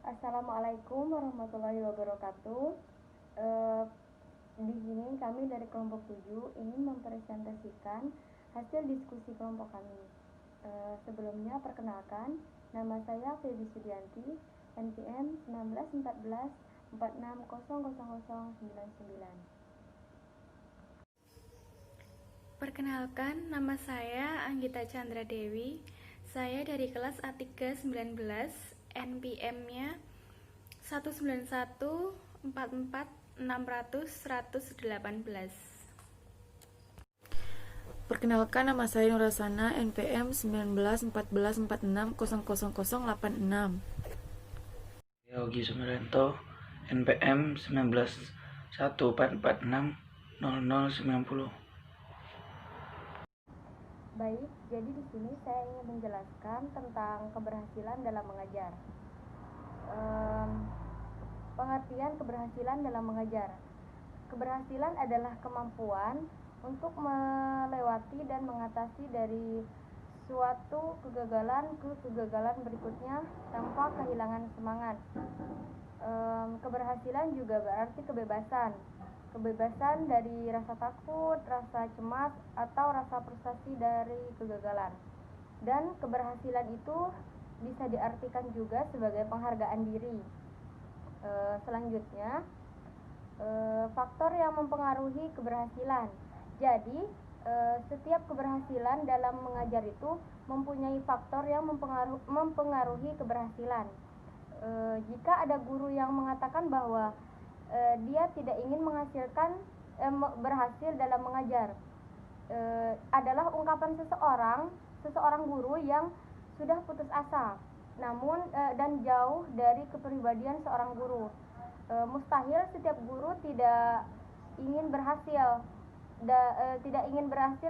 Assalamualaikum warahmatullahi wabarakatuh. Eh, di sini kami dari kelompok 7 ingin mempresentasikan hasil diskusi kelompok kami. Sebelumnya perkenalkan, nama saya Feby Sudianti, NPM 1914 46000099. Perkenalkan, nama saya Anggita Chandra Dewi. Saya dari kelas A319, NPM-nya 19144600118. Perkenalkan, nama saya Nurasana, NPM 191446000086. Yogi Sumeranto, NPM 1914460090. Baik, jadi di sini saya ingin menjelaskan tentang keberhasilan dalam mengajar. Pengertian keberhasilan dalam mengajar. Keberhasilan adalah kemampuan untuk melewati dan mengatasi dari suatu kegagalan ke kegagalan berikutnya tanpa kehilangan semangat. Keberhasilan juga berarti kebebasan. Kebebasan dari rasa takut, rasa cemas, atau rasa frustasi dari kegagalan. Dan keberhasilan itu bisa diartikan juga sebagai penghargaan diri. Selanjutnya, faktor yang mempengaruhi keberhasilan. Jadi, setiap keberhasilan dalam mengajar itu mempunyai faktor yang mempengaruhi keberhasilan. Jika ada guru yang mengatakan bahwa dia tidak ingin berhasil dalam mengajar, adalah ungkapan seseorang guru yang sudah putus asa, namun dan jauh dari kepribadian seorang guru. Mustahil setiap guru tidak ingin berhasil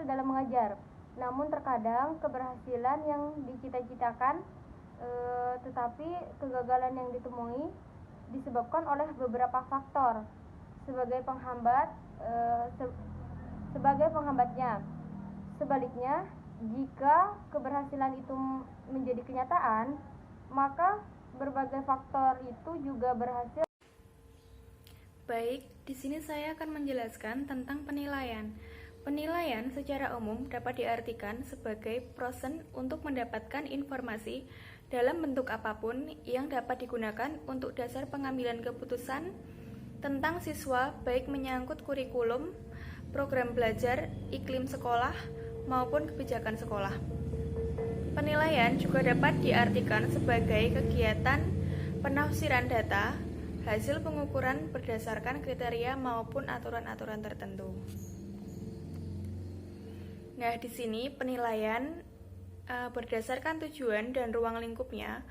dalam mengajar. Namun terkadang keberhasilan yang dicita-citakan tetapi kegagalan yang ditemui disebabkan oleh beberapa faktor sebagai penghambatnya. Sebaliknya, jika keberhasilan itu menjadi kenyataan, maka berbagai faktor itu juga berhasil. Baik, di sini saya akan menjelaskan tentang penilaian. Penilaian secara umum dapat diartikan sebagai proses untuk mendapatkan informasi dalam bentuk apapun yang dapat digunakan untuk dasar pengambilan keputusan tentang siswa, baik menyangkut kurikulum, program belajar, iklim sekolah, maupun kebijakan sekolah. Penilaian juga dapat diartikan sebagai kegiatan penafsiran data, hasil pengukuran berdasarkan kriteria maupun aturan-aturan tertentu. Nah, di sini penilaian berdasarkan tujuan dan ruang lingkupnya,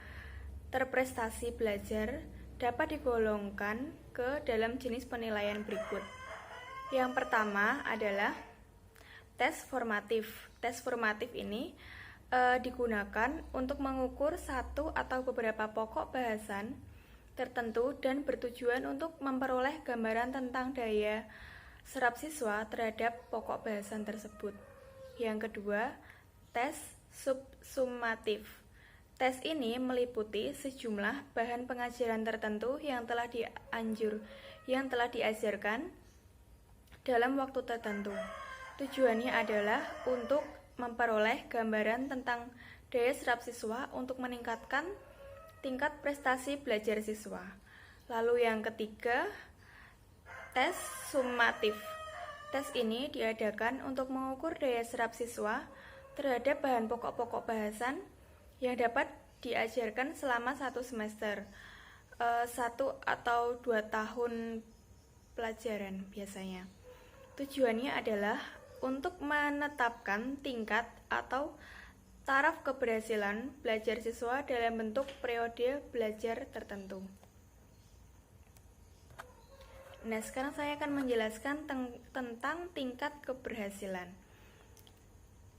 terprestasi belajar dapat digolongkan ke dalam jenis penilaian berikut. Yang pertama adalah tes formatif. Tes formatif ini digunakan untuk mengukur satu atau beberapa pokok bahasan tertentu dan bertujuan untuk memperoleh gambaran tentang daya serap siswa terhadap pokok bahasan tersebut. Yang kedua, tes subsumatif. Tes ini meliputi sejumlah bahan pengajaran tertentu yang telah diajarkan dalam waktu tertentu. Tujuannya adalah untuk memperoleh gambaran tentang daya serap siswa untuk meningkatkan tingkat prestasi belajar siswa. Lalu yang ketiga, tes sumatif. Tes ini diadakan untuk mengukur daya serap siswa terhadap bahan pokok-pokok bahasan yang dapat diajarkan selama 1 semester, 1 atau 2 tahun pelajaran biasanya. Tujuannya adalah untuk menetapkan tingkat atau taraf keberhasilan belajar siswa dalam bentuk periode belajar tertentu. Nah, sekarang saya akan menjelaskan tentang tingkat keberhasilan.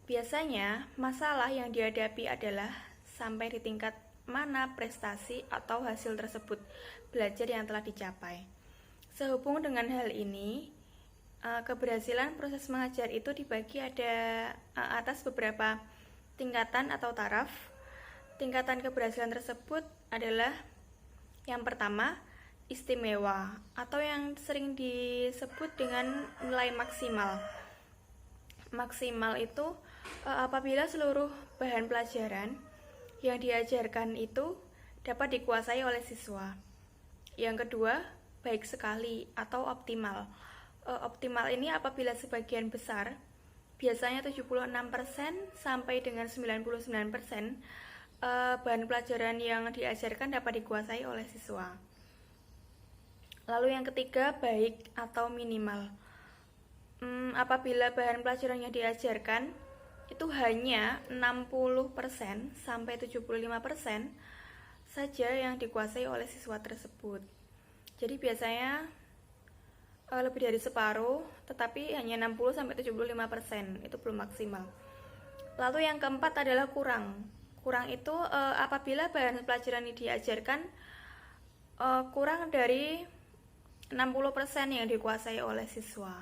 Biasanya, masalah yang dihadapi adalah sampai di tingkat mana prestasi atau hasil tersebut belajar yang telah dicapai. Sehubung dengan hal ini, keberhasilan proses mengajar itu dibagi atas beberapa tingkatan atau taraf. Tingkatan keberhasilan tersebut adalah Yang pertama, istimewa atau yang sering disebut dengan nilai maksimal. Maksimal itu apabila seluruh bahan pelajaran yang diajarkan itu dapat dikuasai oleh siswa. Yang kedua, baik sekali atau optimal. Optimal ini apabila sebagian besar, biasanya 76% sampai dengan 99%, bahan pelajaran yang diajarkan dapat dikuasai oleh siswa. Lalu yang ketiga, baik atau minimal. Apabila bahan pelajaran yang diajarkan itu hanya 60% sampai 75% saja yang dikuasai oleh siswa tersebut. Jadi biasanya lebih dari separuh, tetapi hanya 60 sampai 75%, itu belum maksimal. Lalu yang keempat adalah kurang. Kurang itu apabila bahan pelajaran ini diajarkan kurang dari 60% yang dikuasai oleh siswa.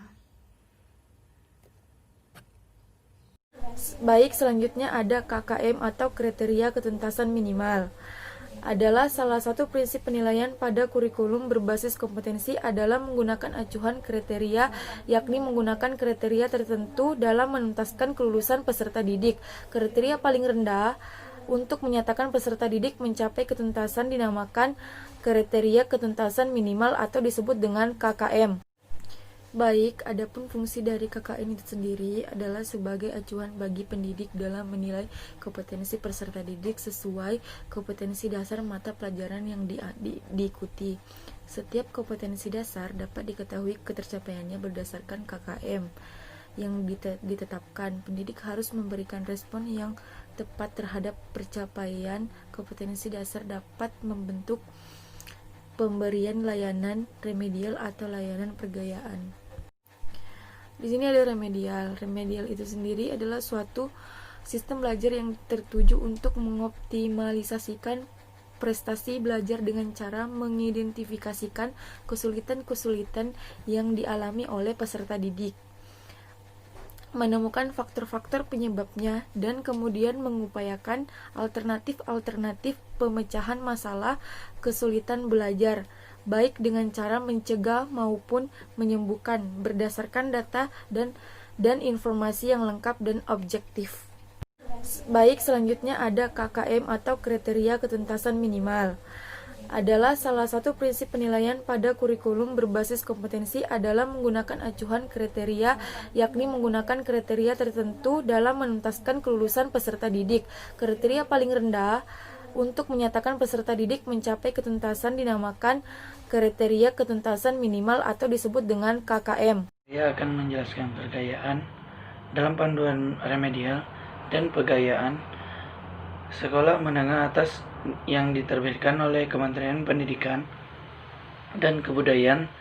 Baik, selanjutnya ada KKM atau kriteria ketuntasan minimal. Adalah salah satu prinsip penilaian pada kurikulum berbasis kompetensi adalah menggunakan acuan kriteria, yakni menggunakan kriteria tertentu dalam menuntaskan kelulusan peserta didik. Kriteria paling rendah untuk menyatakan peserta didik mencapai ketuntasan dinamakan kriteria ketuntasan minimal atau disebut dengan KKM. Baik, adapun fungsi dari KKM itu sendiri adalah sebagai acuan bagi pendidik dalam menilai kompetensi peserta didik sesuai kompetensi dasar mata pelajaran yang diikuti. Setiap kompetensi dasar dapat diketahui ketercapaiannya berdasarkan KKM yang ditetapkan. Pendidik harus memberikan respon yang tepat terhadap pencapaian kompetensi dasar dapat membentuk pemberian layanan remedial atau layanan pergayaan. Di sini ada remedial. Remedial itu sendiri adalah suatu sistem belajar yang tertuju untuk mengoptimalisasikan prestasi belajar dengan cara mengidentifikasikan kesulitan-kesulitan yang dialami oleh peserta didik, menemukan faktor-faktor penyebabnya, dan kemudian mengupayakan alternatif-alternatif pemecahan masalah kesulitan belajar, baik dengan cara mencegah maupun menyembuhkan berdasarkan data dan informasi yang lengkap dan objektif. Baik, selanjutnya ada KKM atau kriteria ketuntasan minimal. Adalah salah satu prinsip penilaian pada kurikulum berbasis kompetensi adalah menggunakan acuan kriteria, yakni menggunakan kriteria tertentu dalam menuntaskan kelulusan peserta didik. Kriteria paling rendah untuk menyatakan peserta didik mencapai ketuntasan dinamakan kriteria ketuntasan minimal atau disebut dengan KKM. Saya akan menjelaskan pergayaan dalam panduan remedial dan pegayaan sekolah menengah atas yang diterbitkan oleh Kementerian Pendidikan dan Kebudayaan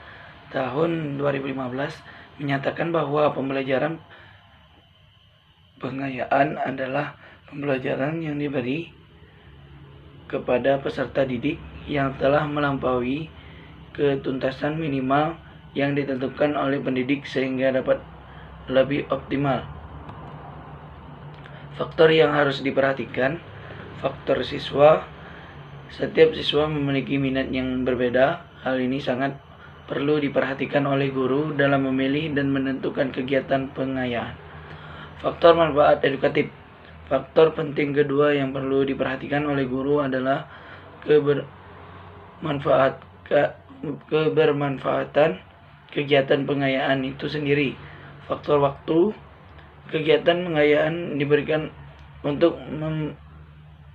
tahun 2015 menyatakan bahwa pembelajaran pegayaan adalah pembelajaran yang diberi kepada peserta didik yang telah melampaui ketuntasan minimal yang ditentukan oleh pendidik sehingga dapat lebih optimal. Faktor yang harus diperhatikan, faktor siswa. Setiap siswa memiliki minat yang berbeda. Hal ini sangat perlu diperhatikan oleh guru dalam memilih dan menentukan kegiatan pengayaan. Faktor manfaat edukatif. Faktor penting kedua yang perlu diperhatikan oleh guru adalah kebermanfaatan kegiatan pengayaan itu sendiri. Faktor waktu. Kegiatan pengayaan diberikan untuk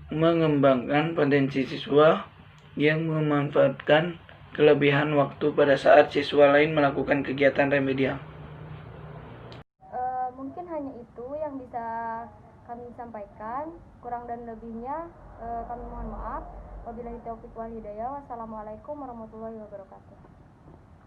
mengembangkan potensi siswa yang memanfaatkan kelebihan waktu pada saat siswa lain melakukan kegiatan remedial. Mungkin hanya itu yang bisa kami sampaikan. Kurang dan lebihnya kami mohon maaf. Wabillahi taufiq wal hidayah. Wassalamualaikum warahmatullahi wabarakatuh.